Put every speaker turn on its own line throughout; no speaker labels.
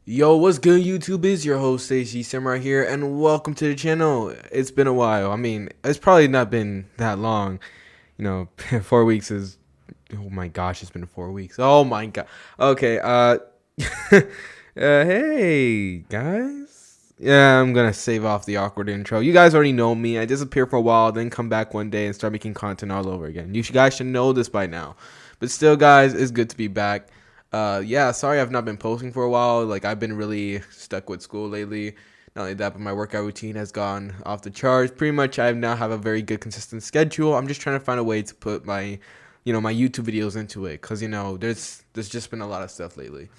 Yo, what's good, YouTube? Is your host Stacy Samurai here, and welcome to the channel. It's been a while. I mean, it's probably not been that long. 4 weeks is. Oh my gosh, it's been 4 weeks. Oh my god. Okay. Hey guys. Yeah, I'm gonna save off the awkward intro. You guys already know me. I disappear for a while, then come back one day and start making content all over again. Guys should know this by now. But still, guys, it's good to be back. Yeah, sorry I've not been posting for a while. Like, I've been really stuck with school lately. Not only that, but my workout routine has gone off the charts. Pretty much, I now have a very good, consistent schedule. I'm just trying to find a way to put my YouTube videos into it, cause there's just been a lot of stuff lately.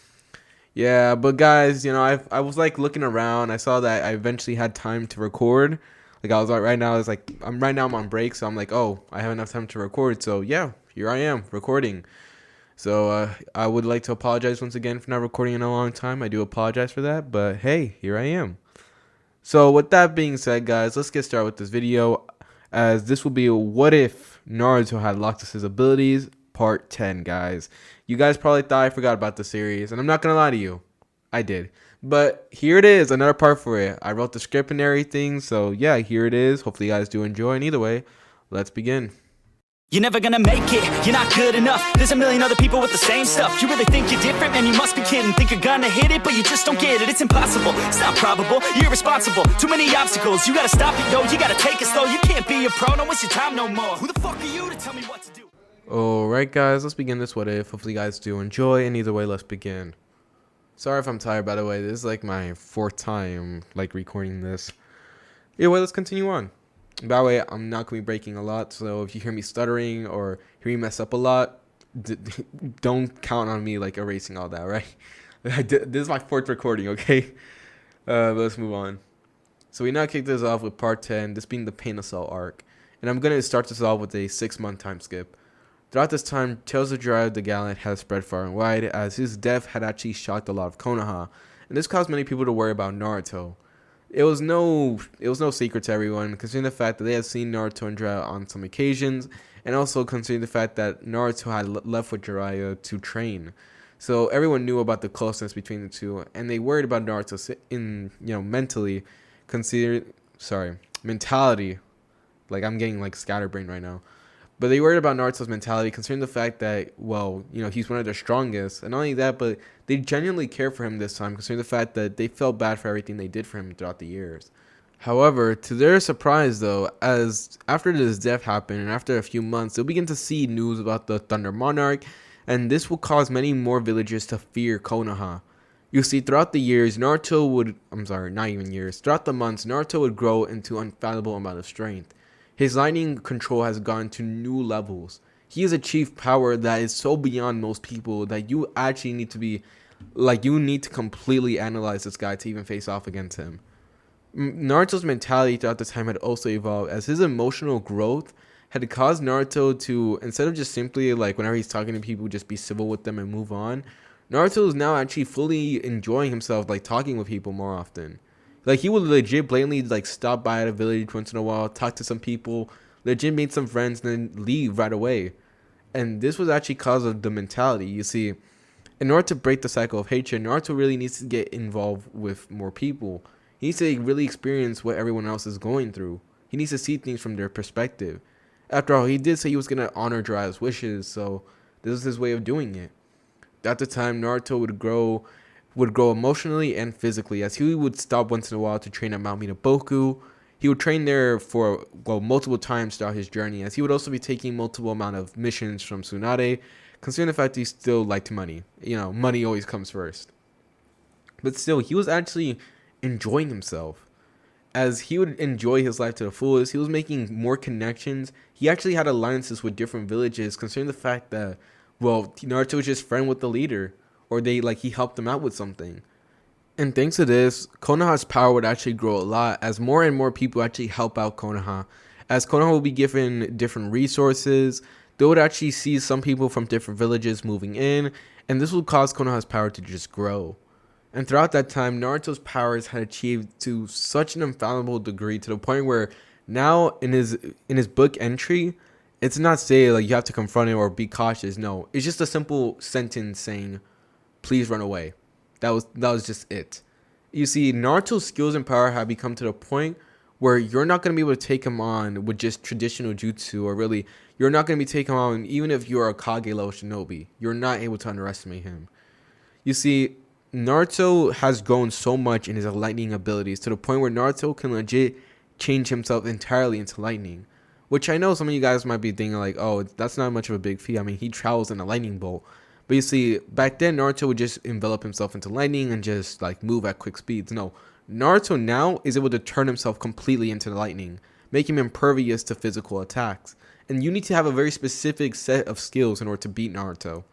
Yeah, but guys, I was like looking around. I saw that I eventually had time to record. Like, I was like, right now, it's like I'm on break, so I'm like, oh, I have enough time to record. So yeah, here I am recording. So I would like to apologize once again for not recording in a long time. I do apologize for that, but hey, here I am. So with that being said, guys, let's get started with this video, as this will be a what if Naruto had Laxus' abilities, part 10, guys. You guys probably thought I forgot about the series, and I'm not going to lie to you. I did. But here it is, another part for it. I wrote the script and everything, so yeah, here it is. Hopefully you guys do enjoy, and either way, let's begin.
You're never gonna make it, you're not good enough. There's a million other people with the same stuff. You really think you're different? Man, you must be kidding. Think you're gonna hit it, but you just don't get it. It's impossible, it's not probable, you're irresponsible. Too many obstacles, you gotta stop it, yo. You gotta take it slow, you can't be a pro. Don't waste your time no more. Who the fuck are you to tell me what to do?
Alright guys, let's begin this what if. Hopefully you guys do enjoy, and either way, let's begin. Sorry if I'm tired, by the way. This is like my fourth time like recording this. Either way, let's continue on. By the way, I'm not going to be breaking a lot, so if you hear me stuttering or hear me mess up a lot, don't count on me like erasing all that, right? This is my fourth recording, okay? Let's move on. So we now kick this off with part 10, this being the Pain Assault arc. And I'm going to start this off with a 6-month time skip. Throughout this time, Tales of Jiraiya the Gallant has spread far and wide, as his death had actually shocked a lot of Konoha, and this caused many people to worry about Naruto. It was no secret to everyone, considering the fact that they had seen Naruto and Jiraiya on some occasions, and also considering the fact that Naruto had left with Jiraiya to train. So everyone knew about the closeness between the two, and they worried about Naruto mentality. Like, I'm getting like scatterbrained right now. But they worried about Naruto's mentality, considering the fact that, he's one of their strongest. And not only that, but they genuinely care for him this time, considering the fact that they felt bad for everything they did for him throughout the years. However, to their surprise, though, as after this death happened, and after a few months, they'll begin to see news about the Thunder Monarch, and this will cause many more villagers to fear Konoha. You see, throughout the years, throughout the months, Naruto would grow into an unfathomable amount of strength. His lightning control has gone to new levels. He has achieved power that is so beyond most people that you actually need to completely analyze this guy to even face off against him. Naruto's mentality throughout the time had also evolved, as his emotional growth had caused Naruto to, instead of just simply, like, whenever he's talking to people, just be civil with them and move on, Naruto is now actually fully enjoying himself, like, talking with people more often. Like, he would legit blatantly, like, stop by at a village once in a while, talk to some people, legit make some friends, and then leave right away. And this was actually because of the mentality. You see, in order to break the cycle of hatred, Naruto really needs to get involved with more people. He needs to really experience what everyone else is going through. He needs to see things from their perspective. After all, he did say he was going to honor Jiraiya's wishes, so this is his way of doing it. At the time, Naruto would grow emotionally and physically, as he would stop once in a while to train at Mount Mitaboku. He would train there for multiple times throughout his journey, as he would also be taking multiple amount of missions from Tsunade, considering the fact that he still liked money. Money always comes first. But still, he was actually enjoying himself. As he would enjoy his life to the fullest, he was making more connections. He actually had alliances with different villages, considering the fact that, Naruto was just friend with the leader, or he helped them out with something. And thanks to this, Konoha's power would actually grow a lot, as more and more people actually help out Konoha. As Konoha will be given different resources, they would actually see some people from different villages moving in, and this would cause Konoha's power to just grow. And throughout that time, Naruto's powers had achieved to such an infallible degree, to the point where now in his book entry, it's not say like you have to confront it or be cautious. No, it's just a simple sentence saying, "Please run away." That was just it. You see, Naruto's skills and power have become to the point where you're not going to be able to take him on with just traditional jutsu, or really, you're not going to be taken on even if you're a Kage level shinobi. You're not able to underestimate him. You see, Naruto has grown so much in his lightning abilities to the point where Naruto can legit change himself entirely into lightning. Which I know some of you guys might be thinking like, oh, that's not much of a big feat. I mean, he travels in a lightning bolt. But you see, back then Naruto would just envelop himself into lightning and just like move at quick speeds. No, Naruto now is able to turn himself completely into the lightning, making him impervious to physical attacks. And you need to have a very specific set of skills in order to beat Naruto.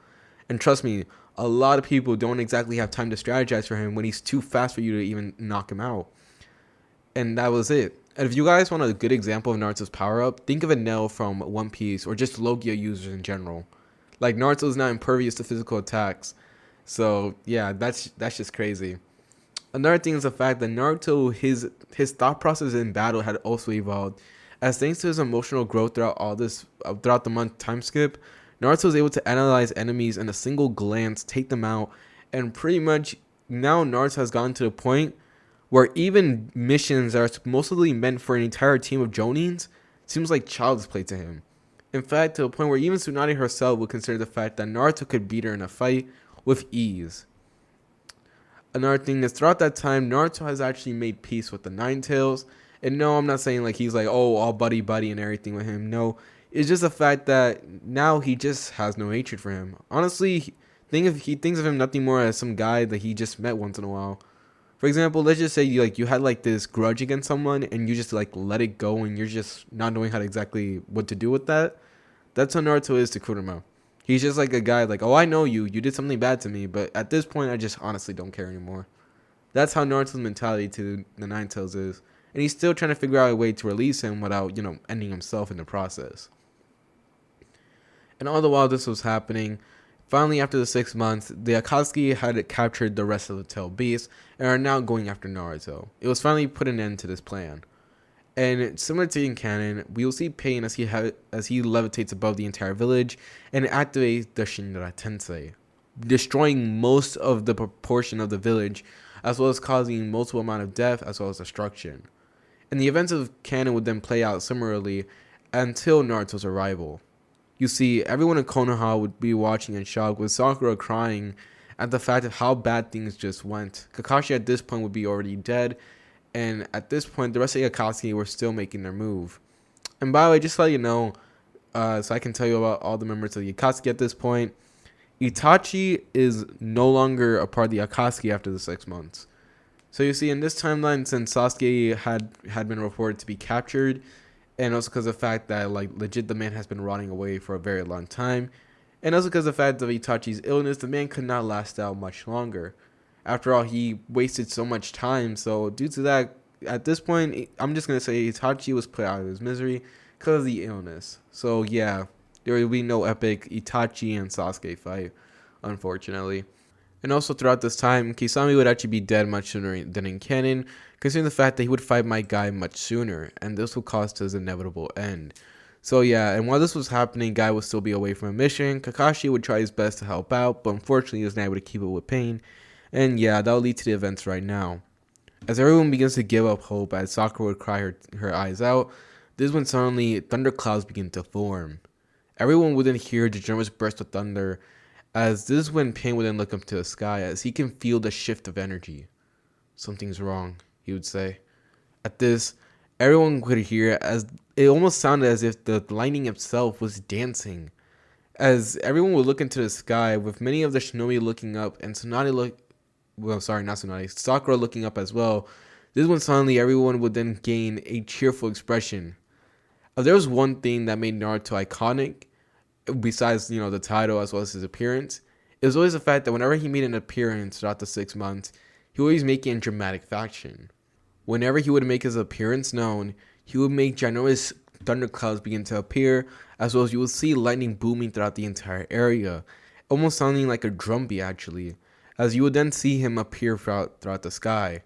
And trust me, a lot of people don't exactly have time to strategize for him when he's too fast for you to even knock him out. And that was it. And if you guys want a good example of Naruto's power up, think of Enel from One Piece or just Logia users in general. Like, Naruto is now impervious to physical attacks. So yeah, that's just crazy. Another thing is the fact that Naruto, his thought process in battle had also evolved, as thanks to his emotional growth throughout the month time skip, Naruto was able to analyze enemies in a single glance, take them out, and pretty much now Naruto has gotten to the point where even missions that are mostly meant for an entire team of Jonins seems like child's play to him. In fact, to a point where even Tsunade herself would consider the fact that Naruto could beat her in a fight with ease. Another thing is, throughout that time, Naruto has actually made peace with the Nine Tails. And no, I'm not saying like he's like, oh, all buddy and everything with him. No, it's just the fact that now he just has no hatred for him. Honestly, he thinks of him nothing more as some guy that he just met once in a while. For example, let's just say you had like this grudge against someone and you just like let it go and you're just not knowing what to do with that. That's how Naruto is to Kurama. He's just like a guy like, oh, I know you did something bad to me, but at this point I just honestly don't care anymore. That's how Naruto's mentality to the Nine Tails is. And he's still trying to figure out a way to release him without, ending himself in the process. And all the while this was happening, finally after the 6 months, the Akatsuki had captured the rest of the Tail Beasts and are now going after Naruto. It was finally put an end to this plan. And similar to in canon, we will see Pain as he levitates above the entire village and activates the Shinra Tensei, destroying most of the proportion of the village, as well as causing multiple amount of death as well as destruction. And the events of canon would then play out similarly until Naruto's arrival. You see, everyone in Konoha would be watching in shock, with Sakura crying at the fact of how bad things just went. Kakashi at this point would be already dead, and at this point, the rest of the Akatsuki were still making their move. And by the way, just to let you know, so I can tell you about all the members of the Akatsuki at this point, Itachi is no longer a part of the Akatsuki after the 6 months. So you see, in this timeline, since Sasuke had been reported to be captured, and also because of the fact that legit the man has been rotting away for a very long time, and also because of the fact of Itachi's illness, the man could not last out much longer. After all, he wasted so much time, so due to that, at this point, I'm just going to say Itachi was put out of his misery because of the illness. So yeah, there will be no epic Itachi and Sasuke fight, unfortunately. And also throughout this time, Kisame would actually be dead much sooner than in canon, considering the fact that he would fight my guy much sooner, and this would cause his inevitable end. So yeah, and while this was happening, Guy would still be away from a mission. Kakashi would try his best to help out, but unfortunately he was not able to keep up with Pain. And yeah, that will lead to the events right now. As everyone begins to give up hope as Sakura would cry her eyes out, this is when suddenly thunderclouds begin to form. Everyone would then hear the generous burst of thunder, as this is when Pain would then look up to the sky as he can feel the shift of energy. Something's wrong, he would say. At this, everyone could hear as it almost sounded as if the lightning itself was dancing. As everyone would look into the sky, with many of the shinobi looking up and Sakura looking up as well, this is when suddenly everyone would then gain a cheerful expression. If there was one thing that made Naruto iconic, besides, the title as well as his appearance, it was always the fact that whenever he made an appearance throughout the 6 months, he would always make it in dramatic fashion. Whenever he would make his appearance known, he would make ginormous thunderclouds begin to appear, as well as you would see lightning booming throughout the entire area, almost sounding like a drumbeat actually, as you would then see him appear throughout the sky.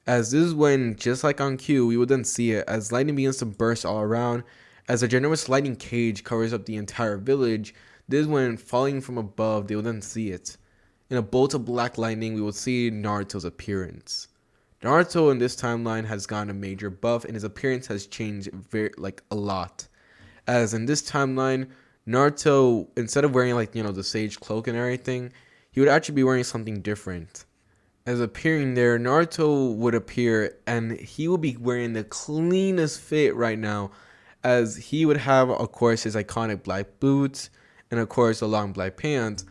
As this is when, just like on cue, we would then see it as lightning begins to burst all around, as a ginormous lightning cage covers up the entire village. This is when, falling from above, they would then see it. in a bolt of black lightning, we will see Naruto's appearance. Naruto in this timeline has gotten a major buff, and his appearance has changed a lot. As in this timeline, Naruto, instead of wearing the sage cloak and everything, he would actually be wearing something different. As appearing there, Naruto would appear, and he would be wearing the cleanest fit right now, as he would have, of course, his iconic black boots, and of course the long black pants.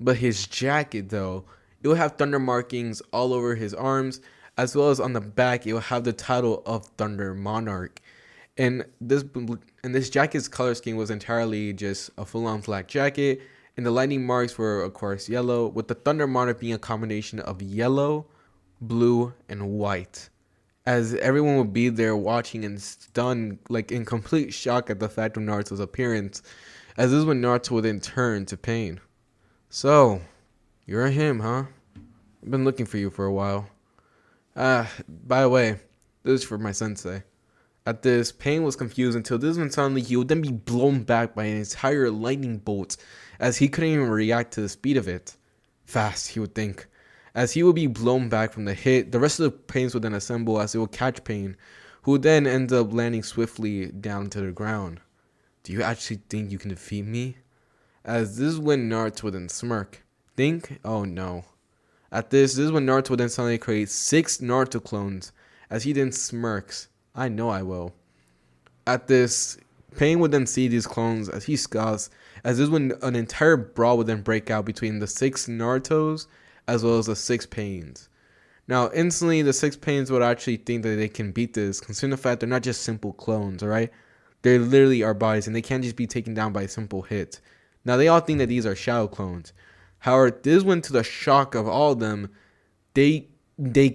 But his jacket, though, it would have thunder markings all over his arms, as well as on the back it will have the title of Thunder Monarch. And this jacket's color scheme was entirely just a full-on black jacket, and the lightning marks were of course yellow, with the Thunder Monarch being a combination of yellow, blue, and white. As everyone would be there watching and stunned, in complete shock at the fact of Naruto's appearance, as this is when Naruto would then turn to Pain. "So, you're him, huh? I've been looking for you for a while. By the way, this is for my sensei." At this, Pain was confused until this when suddenly he would then be blown back by an entire lightning bolt, as he couldn't even react to the speed of it. Fast, he would think. As he would be blown back from the hit, the rest of the Pains would then assemble as it would catch Pain, who would then end up landing swiftly down to the ground. "Do you actually think you can defeat me?" As this is when Naruto would then smirk. Think? Oh no. At this is when Naruto would then suddenly create 6 Naruto clones, as he then smirks. "I know I will." At this, Pain would then see these clones as he scoffs, as this is when an entire brawl would then break out between the 6 Narutos as well as the 6 Pains. Now, instantly, the 6 Pains would actually think that they can beat this, considering the fact they're not just simple clones, alright? They literally are bodies, and they can't just be taken down by a simple hit. Now, they all think that these are shadow clones. However, this went to the shock of all of them. They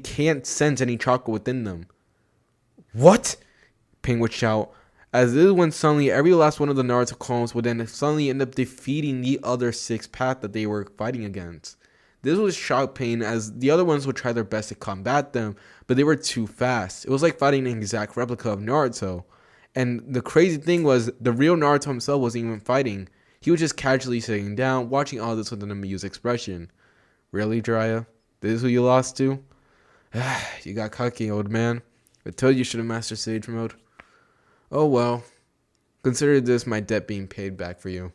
can't sense any chakra within them. "What?" Pain would shout. As this is when suddenly every last one of the Naruto clones would then suddenly end up defeating the other 6 paths that they were fighting against. This would shock Pain, as the other ones would try their best to combat them, but they were too fast. It was like fighting an exact replica of Naruto. And the crazy thing was, the real Naruto himself wasn't even fighting. He was just casually sitting down, watching all this with an amused expression. "Really, Jiraiya? This is who you lost to?" "You got cocky, old man. I told you you should have mastered Sage Mode." "Oh well. Consider this my debt being paid back for you."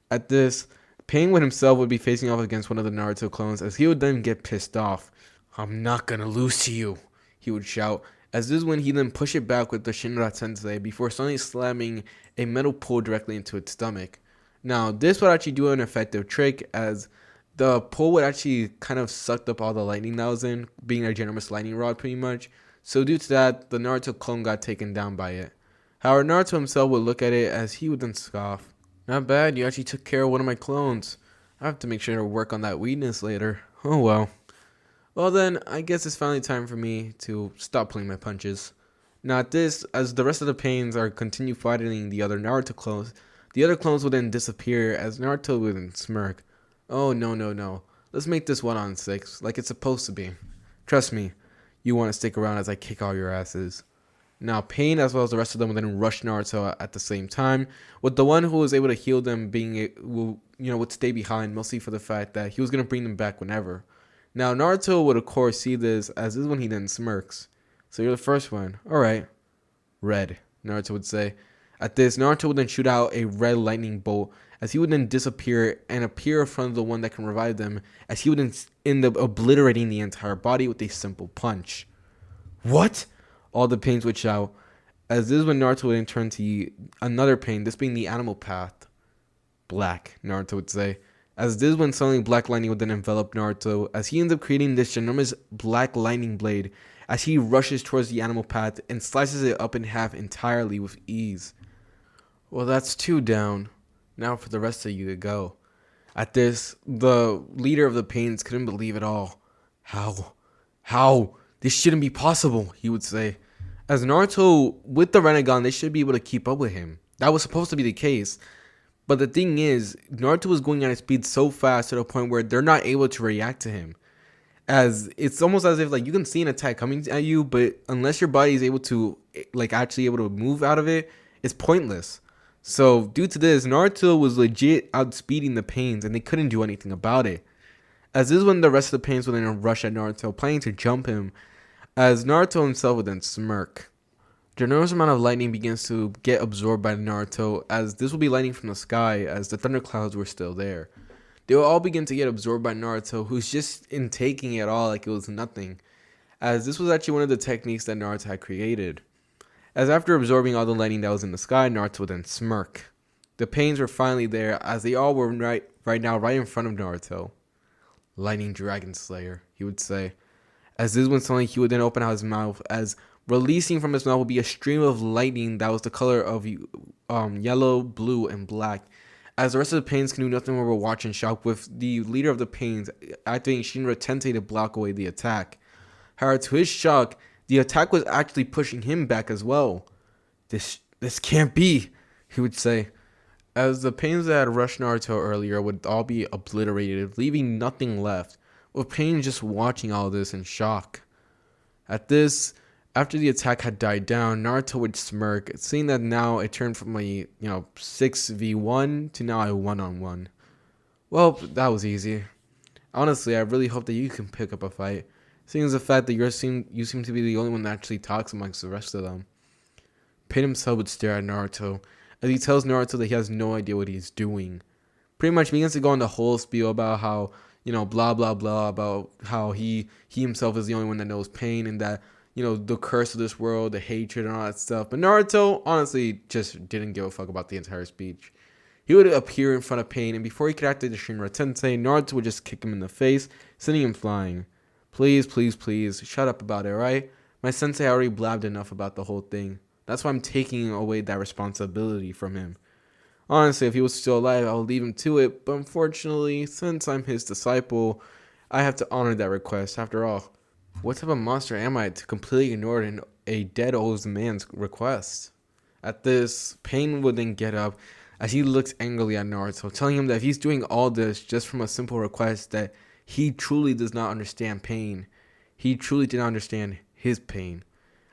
At this, Pain himself would be facing off against one of the Naruto clones, as he would then get pissed off. "I'm not gonna lose to you," he would shout, as this is when he then pushed it back with the Shinra Sensei before suddenly slamming a metal pole directly into its stomach. Now, this would actually do an effective trick, as the pole would actually kind of sucked up all the lightning that was in, being a generous lightning rod pretty much. So due to that, the Naruto clone got taken down by it. However, Naruto himself would look at it as he would then scoff. "Not bad, you actually took care of one of my clones. I have to make sure to work on that weakness later. Oh well. Well then, I guess it's finally time for me to stop pulling my punches." Now at this, as the rest of the Pains are continue fighting the other Naruto clones, the other clones will then disappear as Naruto would then smirk. "Oh no. Let's make this 1-on-6, like it's supposed to be. Trust me, you want to stick around as I kick all your asses." Now Pain as well as the rest of them would then rush Naruto at the same time, with the one who was able to heal them would stay behind, mostly for the fact that he was going to bring them back whenever. Now Naruto would of course see this, as this is when he then smirks. "So you're the first one. Alright. Red," Naruto would say. At this, Naruto would then shoot out a red lightning bolt, as he would then disappear and appear in front of the one that can revive them, as he would then end up obliterating the entire body with a simple punch. "What?" all the Pains would shout, as this is when Naruto would then turn to another Pain, this being the animal path. "Black," Naruto would say, as this is when suddenly black lightning would then envelop Naruto, as he ends up creating this ginormous black lightning blade, as he rushes towards the animal path and slices it up in half entirely with ease. "Well, that's 2 down. Now for the rest of you to go." At this, the leader of the Pains couldn't believe it all. How? This shouldn't be possible," he would say. As Naruto, with the Rinnegan, they should be able to keep up with him. That was supposed to be the case. But the thing is, Naruto was going at a speed so fast to the point where they're not able to react to him. As it's almost as if you can see an attack coming at you, but unless your body is able to actually able to move out of it, it's pointless. So due to this, Naruto was legit outspeeding the Pains, and they couldn't do anything about it. As this is when the rest of the pains would then rush at Naruto, planning to jump him, as Naruto himself would then smirk. The enormous amount of lightning begins to get absorbed by Naruto, as this will be lightning from the sky, as the thunderclouds were still there. They will all begin to get absorbed by Naruto, who's just in taking it all like it was nothing, as this was actually one of the techniques that Naruto had created. As after absorbing all the lightning that was in the sky, Naruto would then smirk. The pains were finally there, as they all were right in front of Naruto. Lightning Dragon Slayer, he would say. As this when suddenly he would then open out his mouth, as releasing from his mouth would be a stream of lightning that was the color of yellow, blue, and black. As the rest of the Pains can do nothing more but watch and shock, with the leader of the Pains activating Shinra Tensei to block away the attack. However, to his shock, the attack was actually pushing him back as well. This can't be, he would say. As the Pains that had rushed Naruto earlier would all be obliterated, leaving nothing left, with Pain just watching all this in shock. At this, after the attack had died down, Naruto would smirk, seeing that now it turned from a 6v1 to now a 1-on-1. Well, that was easy. Honestly, I really hope that you can pick up a fight, seeing as the fact that you seem to be the only one that actually talks amongst the rest of them. Pain himself would stare at Naruto, as he tells Naruto that he has no idea what he's doing. Pretty much begins to go on the whole spiel about how, blah, blah, blah, about how he himself is the only one that knows pain, and that, the curse of this world, the hatred and all that stuff. But Naruto, honestly, just didn't give a fuck about the entire speech. He would appear in front of Pain, and before he could activate the Shinra Tensei, Naruto would just kick him in the face, sending him flying. Please, please, please, shut up about it, right? My sensei already blabbed enough about the whole thing. That's why I'm taking away that responsibility from him. Honestly, if he was still alive, I would leave him to it, but unfortunately, since I'm his disciple, I have to honor that request. After all, what type of monster am I to completely ignore a dead old man's request? At this, Pain would then get up as he looks angrily at Naruto, telling him that if he's doing all this just from a simple request, that he truly does not understand pain. He truly did not understand his pain.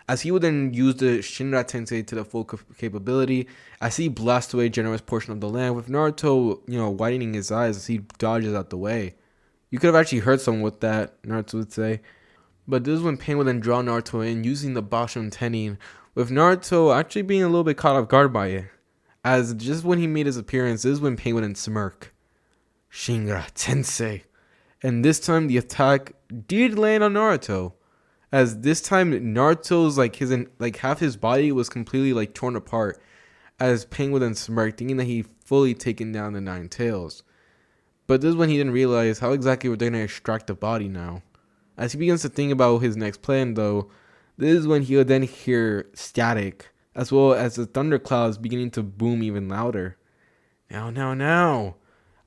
As he would then use the Shinra Tensei to the full capability, as he blasts away a generous portion of the land, with Naruto, widening his eyes as he dodges out the way. You could have actually hurt someone with that, Naruto would say. But this is when Pain would then draw Naruto in, using the Bashun Tenin, with Naruto actually being a little bit caught off guard by it. As just when he made his appearance, this is when Pain would then smirk. Shinra Tensei. And this time the attack did land on Naruto. As this time Naruto's half his body was completely torn apart, as Pain would then smirk, thinking that he fully taken down the Nine Tails. But this is when he didn't realize how exactly they're gonna extract the body now. As he begins to think about his next plan, though, this is when he would then hear static, as well as the thunderclouds beginning to boom even louder. Now.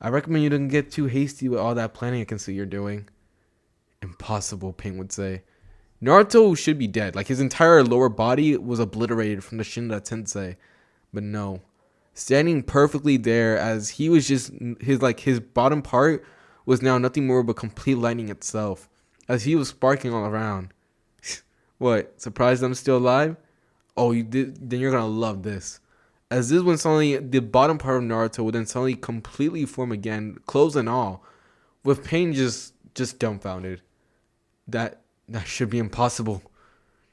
I recommend you don't get too hasty with all that planning I can see you're doing. Impossible, Pain would say. Naruto should be dead. His entire lower body was obliterated from the Shinra Tensei. But no. Standing perfectly there, as he was just, his bottom part was now nothing more but complete lightning itself, as he was sparking all around. What? Surprised I'm still alive? Oh, you did? Then you're gonna love this. As this when suddenly the bottom part of Naruto would then suddenly completely form again, clothes and all, with Pain just dumbfounded. That should be impossible.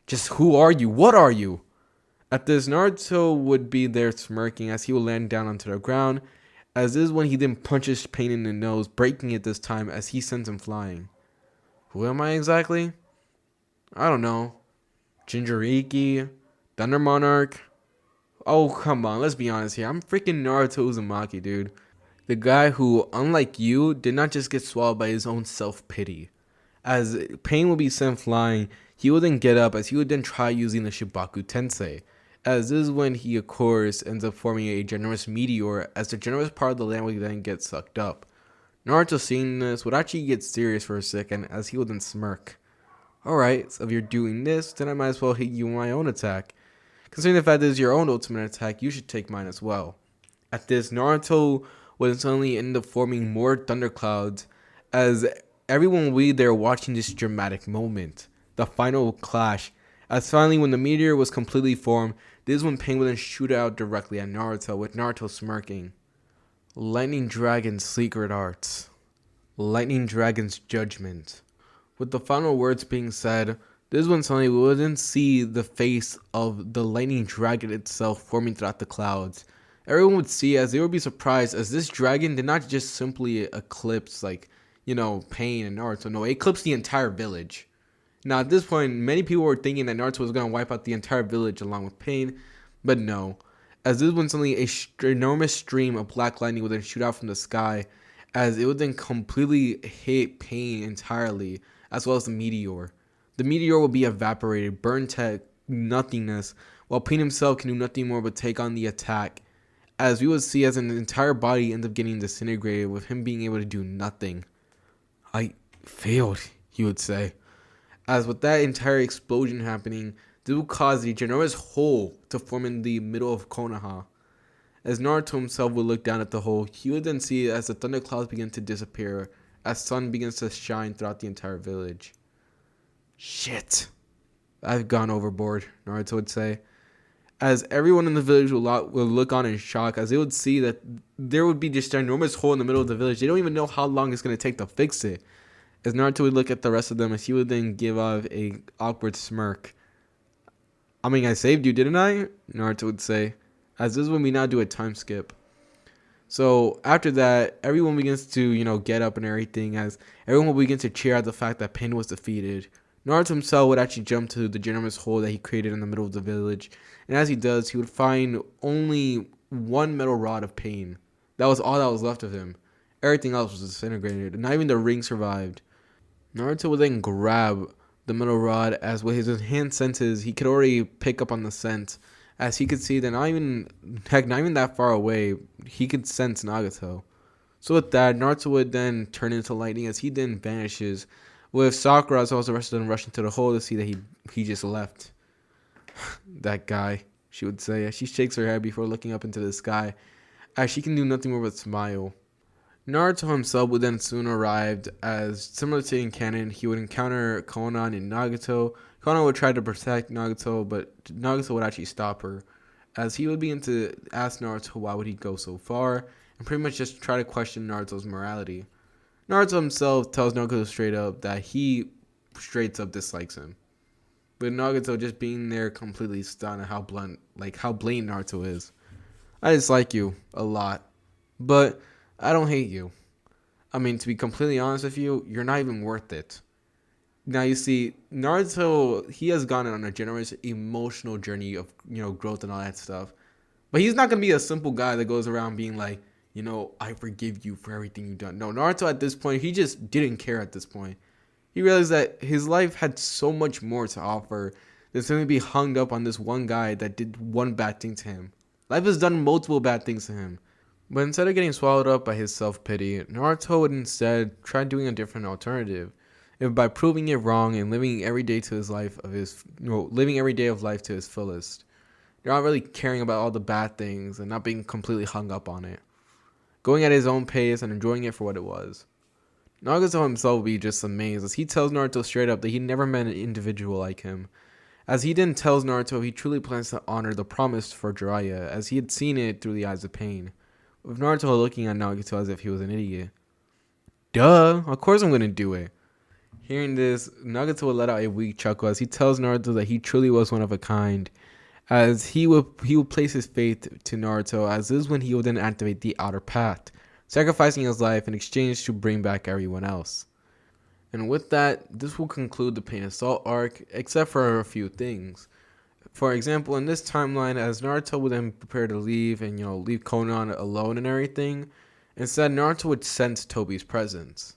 Just who are you? What are you? At this, Naruto would be there smirking as he would land down onto the ground, as this is when he then punches Pain in the nose, breaking it this time as he sends him flying. Who am I exactly? I don't know. Jinchuriki? Thunder Monarch? Oh, come on, let's be honest here. I'm freaking Naruto Uzumaki, dude. The guy who, unlike you, did not just get swallowed by his own self-pity. As Pain would be sent flying, he would then get up as he would then try using the Shibaku Tensei. As this is when he, of course, ends up forming a generous meteor, as the generous part of the land would then get sucked up. Naruto, seeing this, would actually get serious for a second, as he would then smirk. Alright, so if you're doing this, then I might as well hit you with my own attack. Considering the fact that it's your own ultimate attack, you should take mine as well. At this, Naruto would suddenly end up forming more thunderclouds, as everyone would be there watching this dramatic moment. The final clash. As finally, when the meteor was completely formed, this is when Pain would then shoot out directly at Naruto, with Naruto smirking. Lightning Dragon's secret arts. Lightning Dragon's Judgment. With the final words being said, this is when suddenly we wouldn't see the face of the Lightning Dragon itself forming throughout the clouds. Everyone would see as they would be surprised as this dragon did not just simply eclipse Pain and Naruto. No, it eclipsed the entire village. Now at this point, many people were thinking that Naruto was going to wipe out the entire village along with Pain, but no. As this when suddenly enormous stream of black lightning would then shoot out from the sky, as it would then completely hit Pain entirely, as well as the meteor. The meteor will be evaporated, burned to nothingness, while Pain himself can do nothing more but take on the attack, as we would see as an entire body ends up getting disintegrated with him being able to do nothing. I failed, he would say. As with that entire explosion happening, this will cause a ginormous hole to form in the middle of Konoha. As Naruto himself would look down at the hole, he would then see as the thunderclouds begin to disappear, as sun begins to shine throughout the entire village. Shit. I've gone overboard, Naruto would say. As everyone in the village would look on in shock, as they would see that there would be just an enormous hole in the middle of the village. They don't even know how long it's going to take to fix it. As Naruto would look at the rest of them, as he would then give off a awkward smirk. I mean, I saved you, didn't I? Naruto would say. As this is when we now do a time skip. So after that, everyone begins to, get up and everything, as everyone will begin to cheer out the fact that Pain was defeated. Naruto himself would actually jump to the ginormous hole that he created in the middle of the village. And as he does, he would find only one metal rod of Pain. That was all that was left of him. Everything else was disintegrated, and not even the ring survived. Naruto would then grab the metal rod, as with his enhanced senses, he could already pick up on the scent, as he could see that not even that far away, he could sense Nagato. So with that, Naruto would then turn into lightning as he then vanishes, with Sakura as well as the rest of them rushing to the hole to see that he just left. That guy, she would say, as she shakes her head before looking up into the sky, as she can do nothing more but smile. Naruto himself would then soon arrive, as similar to in canon, he would encounter Konan and Nagato. Konan would try to protect Nagato, but Nagato would actually stop her, as he would begin to ask Naruto why would he go so far, and pretty much just try to question Naruto's morality. Naruto himself tells Nagato straight up that he straight up dislikes him. But Nagato just being there completely stunned at how blatant Naruto is. I dislike you a lot, but I don't hate you. I mean, to be completely honest with you, you're not even worth it. Now you see, Naruto, he has gone on a generous emotional journey of, growth and all that stuff. But he's not going to be a simple guy that goes around being like, I forgive you for everything you've done. No, Naruto at this point, he just didn't care at this point. He realized that his life had so much more to offer than simply be hung up on this one guy that did one bad thing to him. Life has done multiple bad things to him. But instead of getting swallowed up by his self-pity, Naruto would instead try doing a different alternative. If by proving it wrong and living every day of life to his fullest. Not really caring about all the bad things and not being completely hung up on it. Going at his own pace and enjoying it for what it was. Nagato himself would be just amazed as he tells Naruto straight up that he never met an individual like him. As he then tells Naruto he truly plans to honor the promise for Jiraiya, as he had seen it through the eyes of Pain. With Naruto looking at Nagato as if he was an idiot. Duh, of course I'm gonna do it. Hearing this, Nagato would let out a weak chuckle as he tells Naruto that he truly was one of a kind. As he would place his faith to Naruto, as this is when he would then activate the outer path, sacrificing his life in exchange to bring back everyone else. And with that, this will conclude the Pain Assault arc, except for a few things. For example, in this timeline, as Naruto would then prepare to leave and leave Konan alone and everything, instead Naruto would sense Tobi's presence.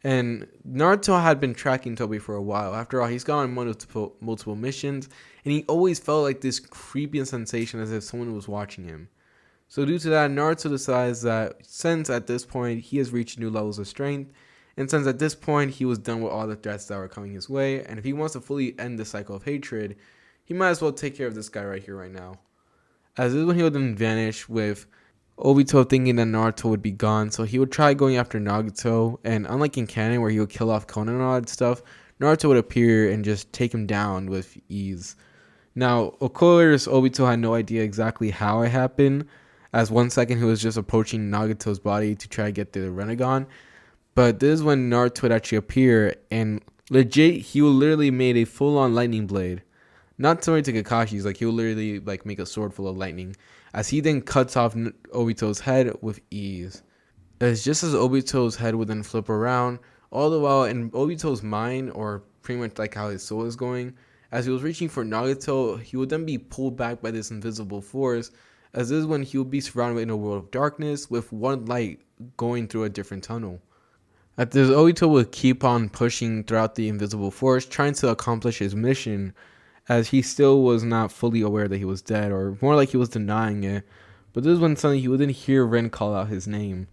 And Naruto had been tracking Tobi for a while. After all, he's gone on multiple missions, and he always felt like this creepy sensation as if someone was watching him. So due to that, Naruto decides that since at this point he has reached new levels of strength, and since at this point he was done with all the threats that were coming his way, and if he wants to fully end the cycle of hatred, he might as well take care of this guy right here, right now. As this is when he would then vanish, with Obito thinking that Naruto would be gone, so he would try going after Nagato, and unlike in canon where he would kill off Konan and all that stuff, Naruto would appear and just take him down with ease. Now, of course, Obito had no idea exactly how it happened, as 1 second he was just approaching Nagato's body to try to get the Rinnegan, But this is when Naruto would actually appear, and legit, he would literally made a full-on lightning blade. Not similar to Kakashi's, like he would literally like make a sword full of lightning, as he then cuts off Obito's head with ease. It's just as Obito's head would then flip around, all the while in Obito's mind, or pretty much like how his soul is going, as he was reaching for Nagato, he would then be pulled back by this invisible force, as this is when he would be surrounded in a world of darkness with one light going through a different tunnel. At this, Obito would keep on pushing throughout the invisible force, trying to accomplish his mission, as he still was not fully aware that he was dead, or more like he was denying it. But this is when suddenly he would then hear Ren call out his name.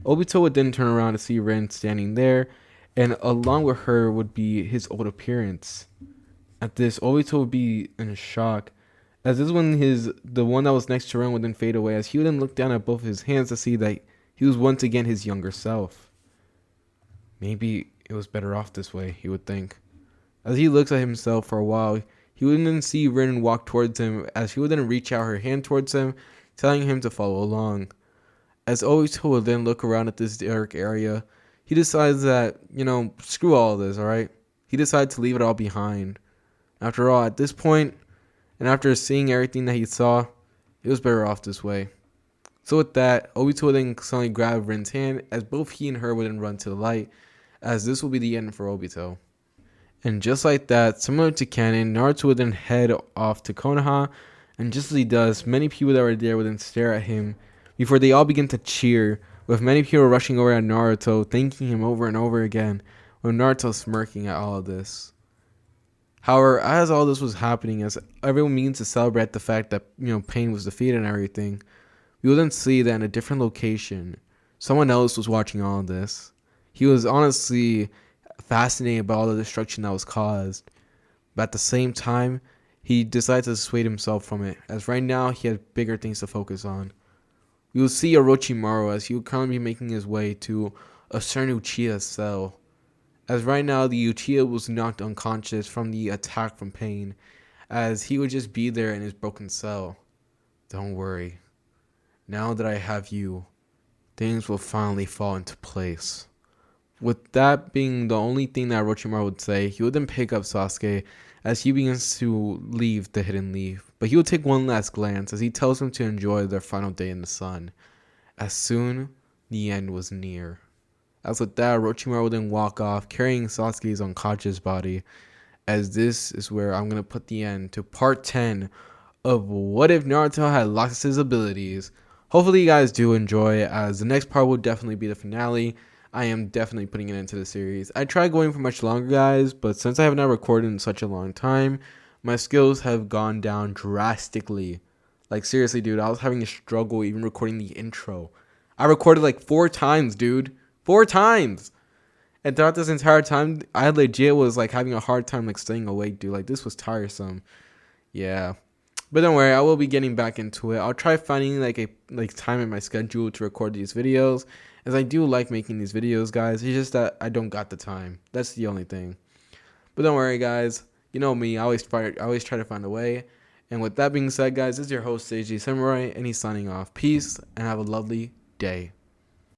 Obito would then turn around to see Ren standing there, and along with her would be his old appearance. At this, Obito would be in shock, as this is when the one that was next to Ren would then fade away, as he would then look down at both his hands to see that he was once again his younger self. Maybe it was better off this way, he would think. As he looks at himself for a while, he would then see Rin walk towards him, as he would then reach out her hand towards him, telling him to follow along. As Obito would then look around at this dark area, he decides that, screw all of this, alright? He decided to leave it all behind. After all, at this point, and after seeing everything that he saw, it was better off this way. So with that, Obito would then suddenly grab Rin's hand, as both he and her would then run to the light, as this will be the end for Obito. And just like that, similar to canon, Naruto would then head off to Konoha, and just as he does, many people that were there would then stare at him before they all begin to cheer, with many people rushing over at Naruto, thanking him over and over again, with Naruto smirking at all of this. However, as all this was happening, as everyone begins to celebrate the fact that, Pain was defeated and everything, we would then see that in a different location, someone else was watching all of this. He was honestly fascinated by all the destruction that was caused, but at the same time, he decided to dissuade himself from it, as right now he had bigger things to focus on. We will see Orochimaru as he will currently be making his way to a certain Uchiha's cell, as right now the Uchiha was knocked unconscious from the attack from Pain, as he would just be there in his broken cell. Don't worry, now that I have you, things will finally fall into place. With that being the only thing that Orochimaru would say, he would then pick up Sasuke as he begins to leave the Hidden Leaf. But he would take one last glance as he tells him to enjoy their final day in the sun, as soon the end was near. As with that, Orochimaru would then walk off, carrying Sasuke's unconscious body, as this is where I'm going to put the end to part 10 of What If Naruto Had Laxus' Abilities. Hopefully you guys do enjoy, as the next part will definitely be the finale. I am definitely putting it into the series. I tried going for much longer, guys, but since I have not recorded in such a long time, my skills have gone down drastically. Like, seriously, dude, I was having a struggle even recording the intro. I recorded like 4 times, dude. 4 times! And throughout this entire time, I legit was like having a hard time like staying awake, dude. Like, this was tiresome. Yeah. But don't worry, I will be getting back into it. I'll try finding like time in my schedule to record these videos, as I do like making these videos, guys. It's just that I don't got the time. That's the only thing. But don't worry, guys. You know me. I always try to find a way. And with that being said, guys, this is your host, Seiji Samurai, and he's signing off. Peace, and have a lovely day.